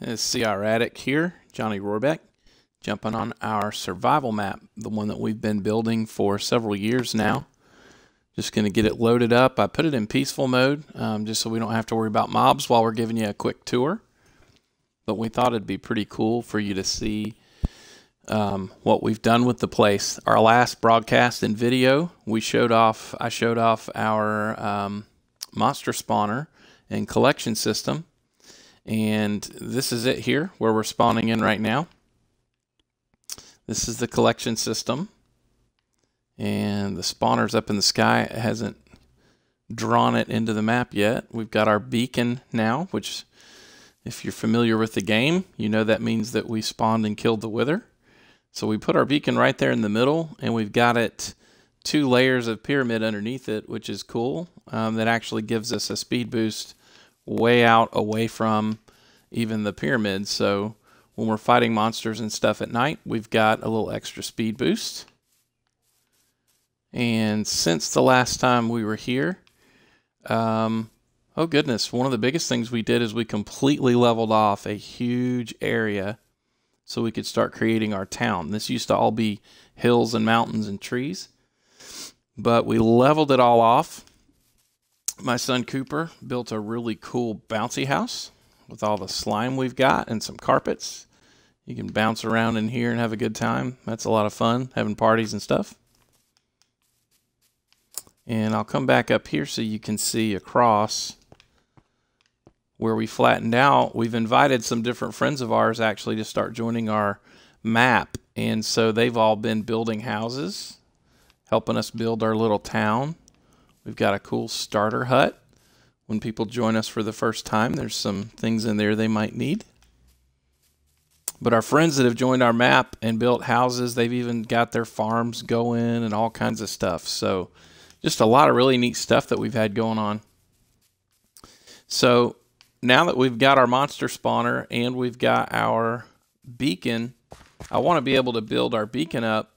Let's see our Addict here, Johnny Rohrbeck, jumping on our survival map, the one that we've been building for several years now. Just going to get it loaded up. I put it in peaceful mode just so we don't have to worry about mobs while we're giving you a quick tour. But we thought it'd be pretty cool for you to see what we've done with the place. Our last broadcast and video, I showed off our monster spawner and collection system. And this is it here, where we're spawning in right now. This is the collection system. And the spawner's up in the sky. It hasn't drawn it into the map yet. We've got our beacon now, which, if you're familiar with the game, you know that means that we spawned and killed the wither. So we put our beacon right there in the middle, and we've got it 2 layers of pyramid underneath it, which is cool. That actually gives us a speed boost way out away from even the pyramid. So when we're fighting monsters and stuff at night, we've got a little extra speed boost. And since the last time we were here, oh goodness, one of the biggest things we did is we completely leveled off a huge area so we could start creating our town. This used to all be hills and mountains and trees, but we leveled it all off. My son Cooper built a really cool bouncy house with all the slime we've got and some carpets. You can bounce around in here and have a good time. That's a lot of fun, having parties and stuff. And I'll come back up here so you can see across where we flattened out. We've invited some different friends of ours actually to start joining our map. And so they've all been building houses, helping us build our little town. We've got a cool starter hut. When people join us for the first time, there's some things in there they might need. But our friends that have joined our map and built houses, they've even got their farms going and all kinds of stuff. So just a lot of really neat stuff that we've had going on. So now that we've got our monster spawner and we've got our beacon, I want to be able to build our beacon up,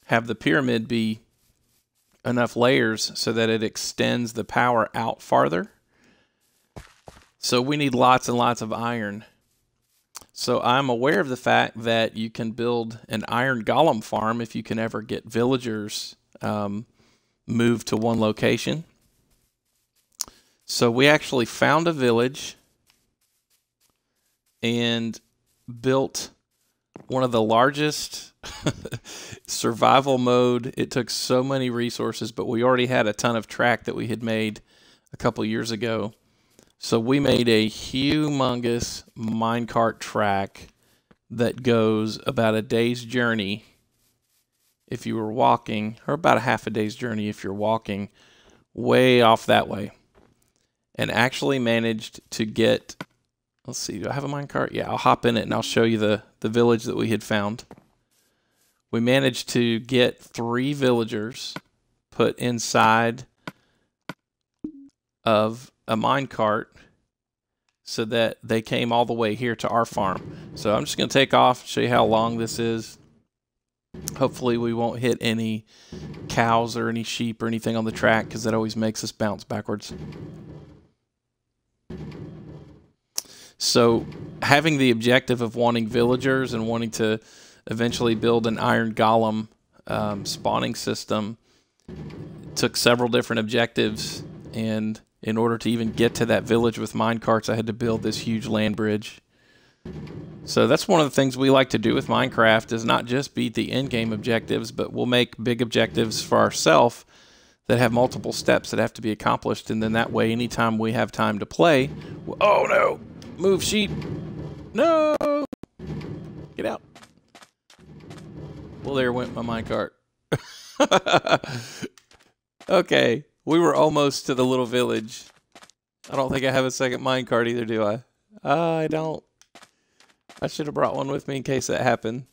have the pyramid be enough layers so that it extends the power out farther. So we need lots and lots of iron. So I'm aware of the fact that you can build an Iron Golem farm if you can ever get villagers moved to one location. So we actually found a village and built one of the largest survival mode. It took so many resources, but we already had a ton of track that we had made a couple years ago. So we made a humongous minecart track that goes about a day's journey if you were walking, or about a half a day's journey if you're walking way off that way. And actually managed to get, let's see, do I have a minecart? Yeah, I'll hop in it and I'll show you the village that we had found. We managed to get 3 villagers put inside of a minecart so that they came all the way here to our farm. So I'm just going to take off, show you how long this is. Hopefully we won't hit any cows or any sheep or anything on the track, because that always makes us bounce backwards. So having the objective of wanting villagers and wanting to eventually build an Iron Golem spawning system took several different objectives, and in order to even get to that village with minecarts, I had to build this huge land bridge. So that's one of the things we like to do with Minecraft, is not just beat the in-game objectives, but we'll make big objectives for ourselves that have multiple steps that have to be accomplished, and then that way anytime we have time to play, oh no, move sheep, no, get out. Well, there went my minecart. Okay, we were almost to the little village. I don't think I have a second minecart either, do I? I don't. I should have brought one with me in case that happened.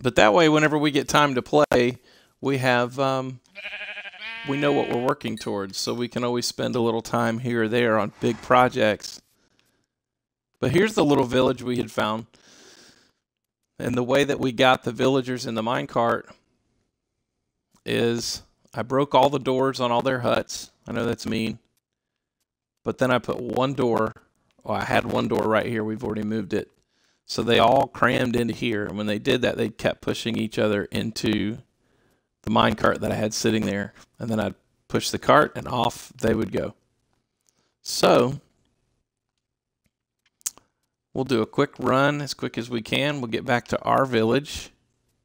But that way, whenever we get time to play, we have, we know what we're working towards, so we can always spend a little time here or there on big projects. But here's the little village we had found. And the way that we got the villagers in the minecart is I broke all the doors on all their huts. I know that's mean. But then I put one door. Well, I had one door right here. We've already moved it. So they all crammed into here. And when they did that, they kept pushing each other into the mine cart that I had sitting there. And then I'd push the cart and off they would go. So we'll do a quick run as quick as we can. We'll get back to our village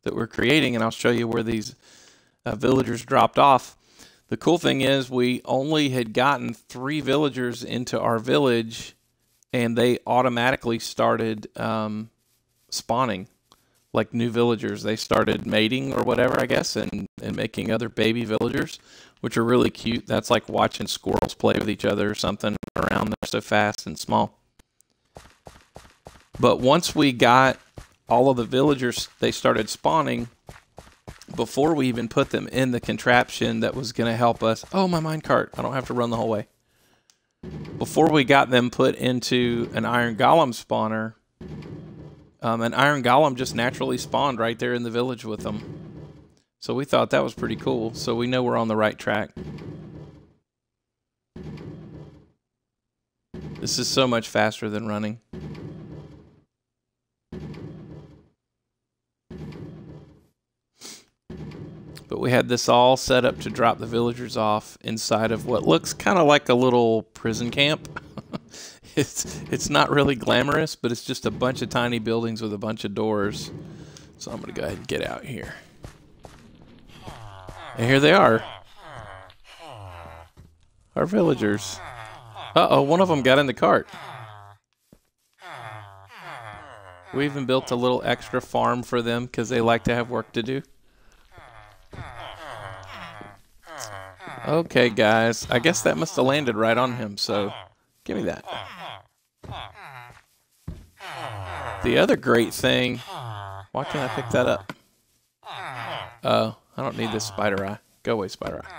that we're creating, and I'll show you where these villagers dropped off. The cool thing is we only had gotten 3 villagers into our village, and they automatically started spawning like new villagers. They started mating or whatever, I guess, and making other baby villagers, which are really cute. That's like watching squirrels play with each other or something around. They're so fast and small. But once we got all of the villagers, they started spawning before we even put them in the contraption that was going to help us. Oh, my minecart. I don't have to run the whole way. Before we got them put into an Iron Golem spawner, an Iron Golem just naturally spawned right there in the village with them. So we thought that was pretty cool. So we know we're on the right track. This is so much faster than running. But we had this all set up to drop the villagers off inside of what looks kind of like a little prison camp. It's not really glamorous, but it's just a bunch of tiny buildings with a bunch of doors. So I'm going to go ahead and get out here. And here they are. Our villagers. Uh-oh, one of them got in the cart. We even built a little extra farm for them because they like to have work to do. Okay, guys. I guess that must have landed right on him, so give me that. The other great thing... Why can't I pick that up? Oh, I don't need this spider eye. Go away, spider eye.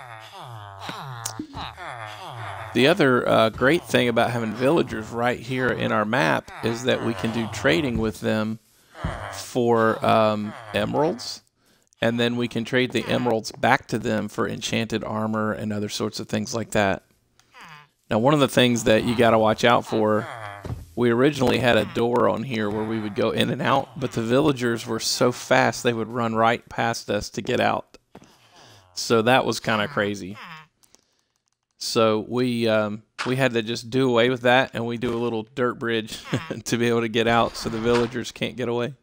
The other great thing about having villagers right here in our map is that we can do trading with them for emeralds. And then we can trade the emeralds back to them for enchanted armor and other sorts of things like that. Now, one of the things that you got to watch out for, we originally had a door on here where we would go in and out, but the villagers were so fast they would run right past us to get out. So that was kind of crazy. So we had to just do away with that, and we do a little dirt bridge to be able to get out so the villagers can't get away.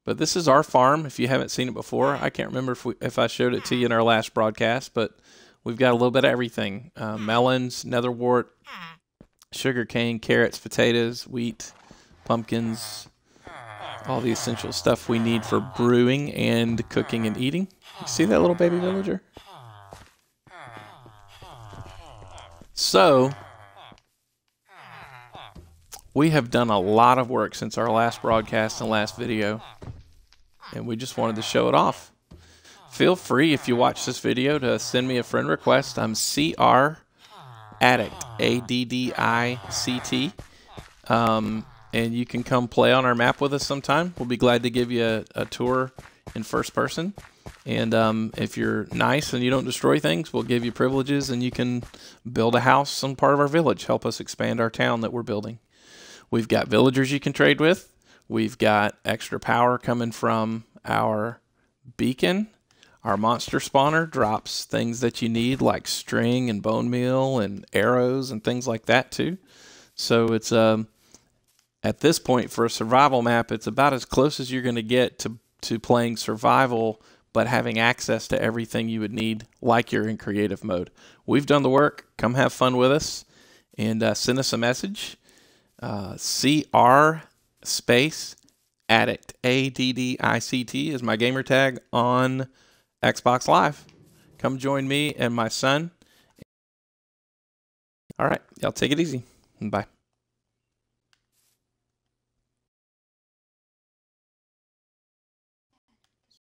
But this is our farm, if you haven't seen it before. I can't remember if I showed it to you in our last broadcast, but we've got a little bit of everything. Melons, netherwort, sugarcane, carrots, potatoes, wheat, pumpkins, all the essential stuff we need for brewing and cooking and eating. You see that little baby villager? So, we have done a lot of work since our last broadcast and last video, and we just wanted to show it off. Feel free, if you watch this video, to send me a friend request. I'm CR Addict, ADDICT, and you can come play on our map with us sometime. We'll be glad to give you a tour in first person. And if you're nice and you don't destroy things, we'll give you privileges, and you can build a house on part of our village, help us expand our town that we're building. We've got villagers you can trade with. We've got extra power coming from our beacon. Our monster spawner drops things that you need, like string and bone meal and arrows and things like that too. So it's at this point, for a survival map, it's about as close as you're going to get to playing survival, but having access to everything you would need like you're in creative mode. We've done the work. Come have fun with us and send us a message. CR space Addict, ADDICT is my gamer tag on Xbox Live. Come join me and my son. All right, y'all take it easy. Bye.